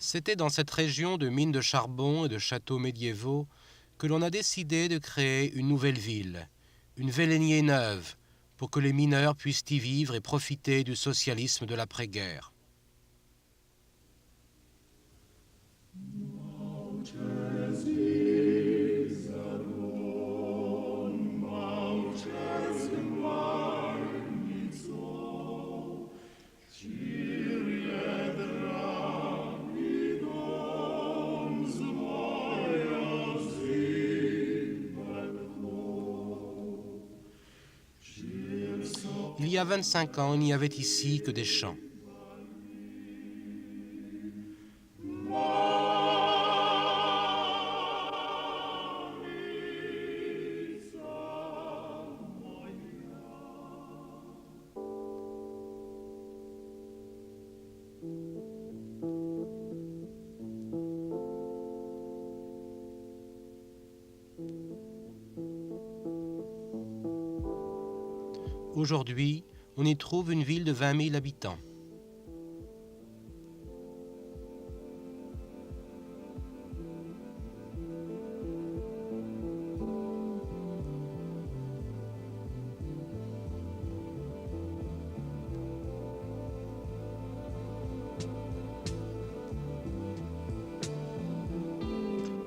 C'était dans cette région de mines de charbon et de châteaux médiévaux que l'on a décidé de créer une nouvelle ville, une Vélénié neuve, pour que les mineurs puissent y vivre et profiter du socialisme de l'après-guerre. Il y a 25 ans, il n'y avait ici que des champs. Aujourd'hui, on y trouve une ville de 20 000 habitants.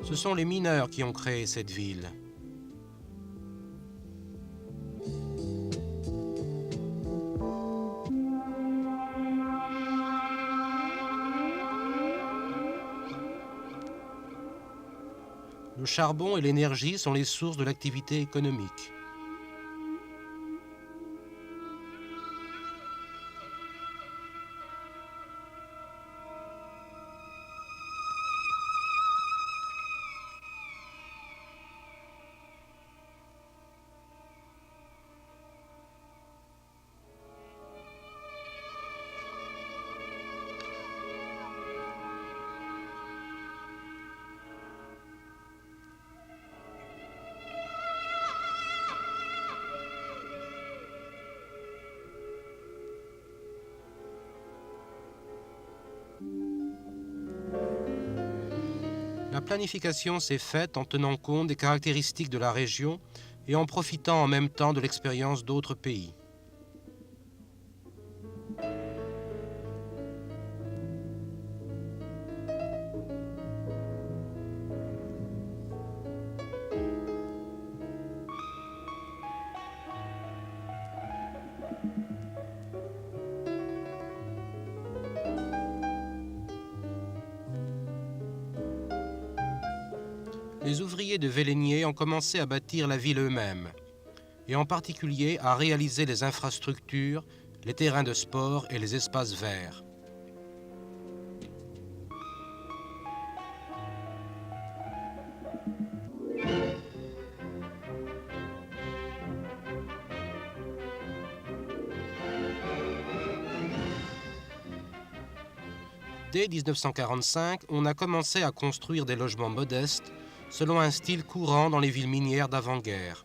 Ce sont les mineurs qui ont créé cette ville. Le charbon et l'énergie sont les sources de l'activité économique. La planification s'est faite en tenant compte des caractéristiques de la région et en profitant en même temps de l'expérience d'autres pays. Les ouvriers de Vélénié ont commencé à bâtir la ville eux-mêmes, et en particulier à réaliser les infrastructures, les terrains de sport et les espaces verts. Dès 1945, on a commencé à construire des logements modestes selon un style courant dans les villes minières d'avant-guerre.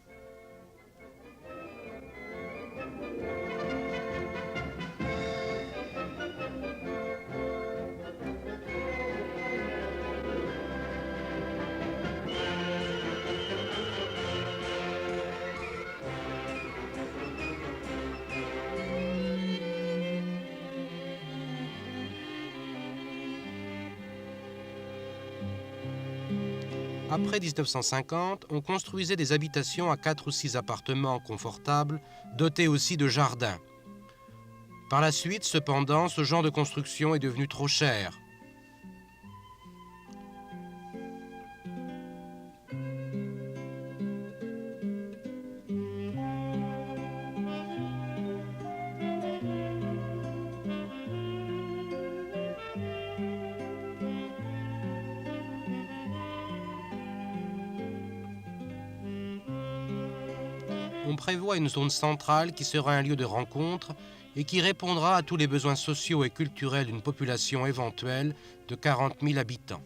Après 1950, on construisait des habitations à 4 ou 6 appartements confortables, dotés aussi de jardins. Par la suite, cependant, ce genre de construction est devenu trop cher. On prévoit une zone centrale qui sera un lieu de rencontre et qui répondra à tous les besoins sociaux et culturels d'une population éventuelle de 40 000 habitants.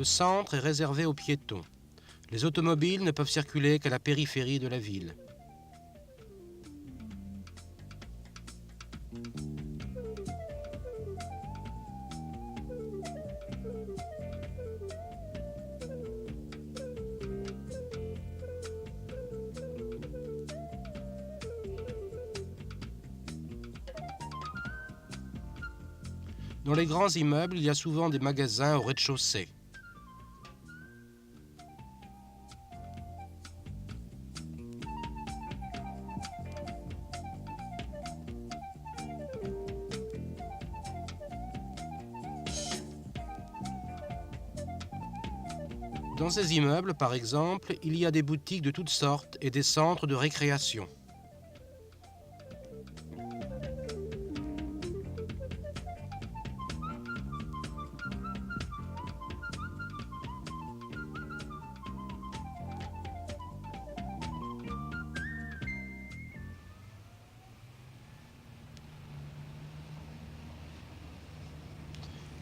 Le centre est réservé aux piétons. Les automobiles ne peuvent circuler qu'à la périphérie de la ville. Dans les grands immeubles, il y a souvent des magasins au rez-de-chaussée. Dans ces immeubles, par exemple, il y a des boutiques de toutes sortes et des centres de récréation.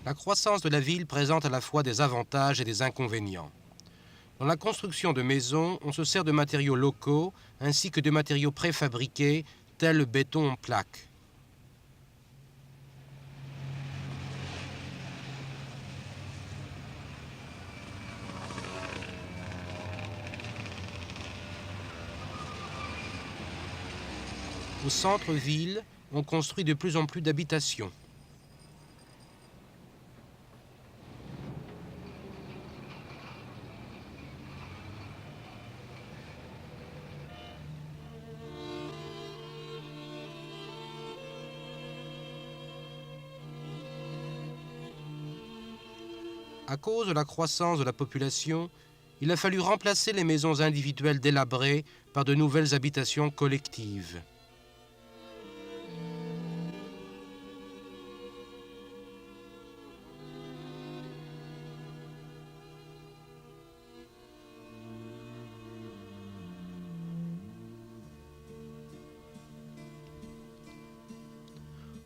La croissance de la ville présente à la fois des avantages et des inconvénients. Dans la construction de maisons, on se sert de matériaux locaux ainsi que de matériaux préfabriqués tels le béton en plaques. Au centre-ville, on construit de plus en plus d'habitations. À cause de la croissance de la population, il a fallu remplacer les maisons individuelles délabrées par de nouvelles habitations collectives.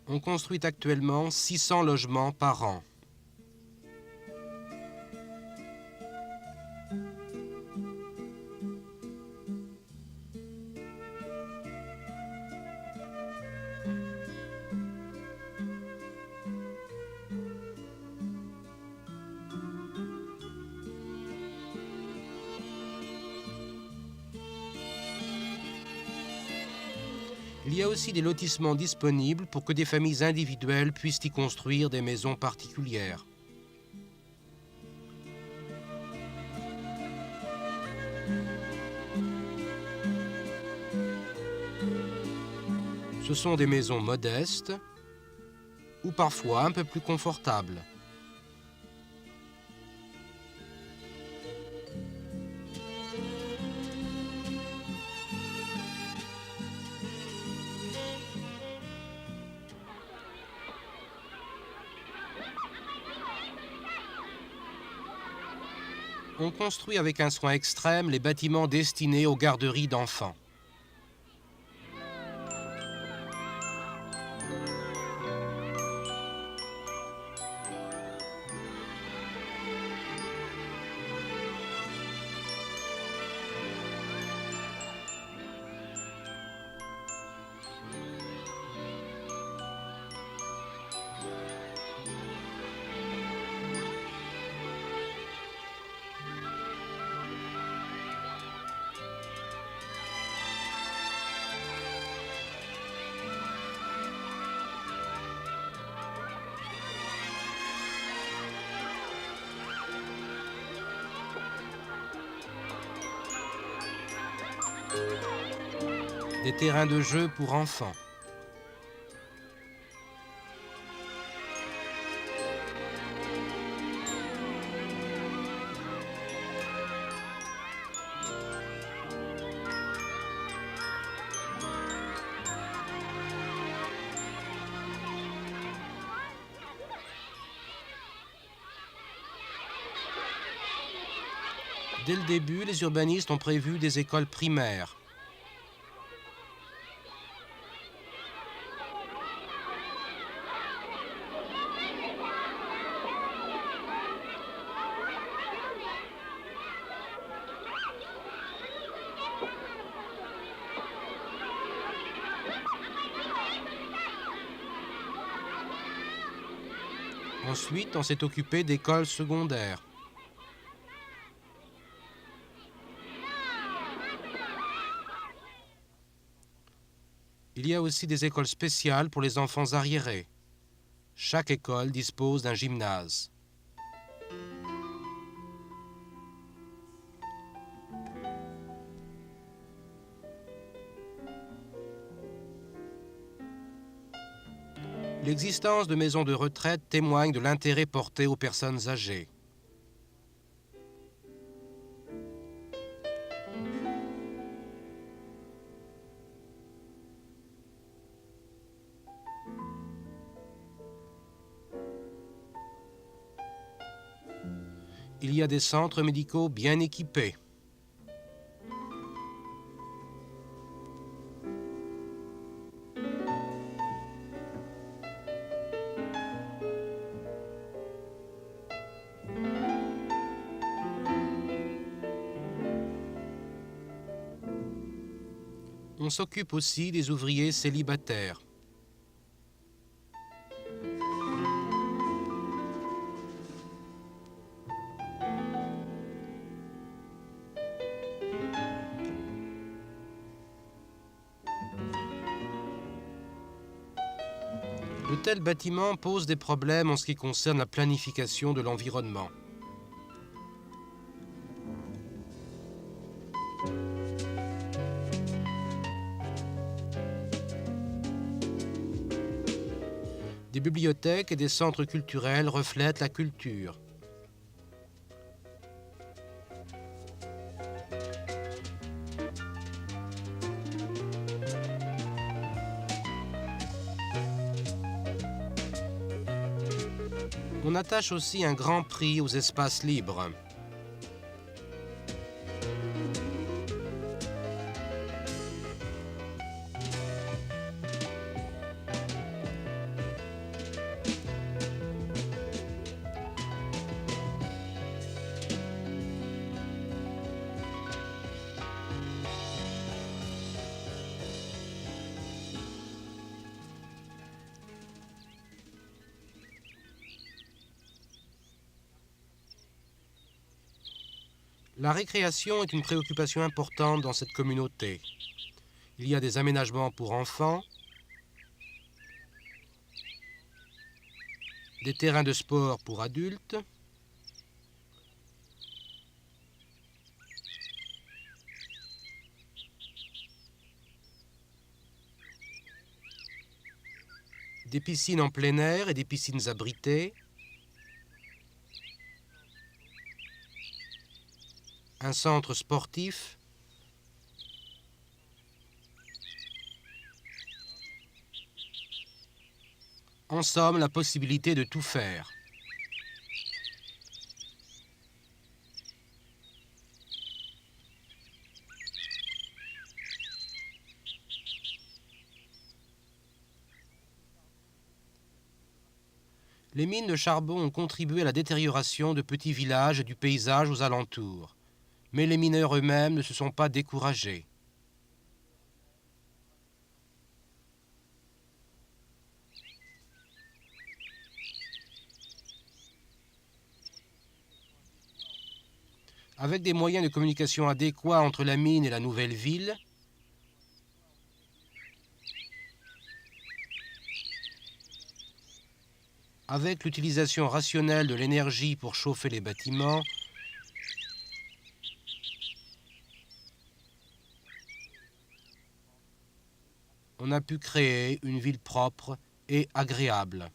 On construit actuellement 600 logements par an. Il y a aussi des lotissements disponibles pour que des familles individuelles puissent y construire des maisons particulières. Ce sont des maisons modestes ou parfois un peu plus confortables. On construit avec un soin extrême les bâtiments destinés aux garderies d'enfants. Des terrains de jeu pour enfants. Dès le début, les urbanistes ont prévu des écoles primaires. Ensuite, on s'est occupé d'écoles secondaires. Il y a aussi des écoles spéciales pour les enfants arriérés. Chaque école dispose d'un gymnase. L'existence de maisons de retraite témoigne de l'intérêt porté aux personnes âgées. Il y a des centres médicaux bien équipés. On s'occupe aussi des ouvriers célibataires. De tels bâtiments posent des problèmes en ce qui concerne la planification de l'environnement. Des bibliothèques et des centres culturels reflètent la culture. On attache aussi un grand prix aux espaces libres. La récréation est une préoccupation importante dans cette communauté. Il y a des aménagements pour enfants, des terrains de sport pour adultes, des piscines en plein air et des piscines abritées, un centre sportif, en somme, la possibilité de tout faire. Les mines de charbon ont contribué à la détérioration de petits villages et du paysage aux alentours. Mais les mineurs eux-mêmes ne se sont pas découragés. Avec des moyens de communication adéquats entre la mine et la nouvelle ville, avec l'utilisation rationnelle de l'énergie pour chauffer les bâtiments, on a pu créer une ville propre et agréable.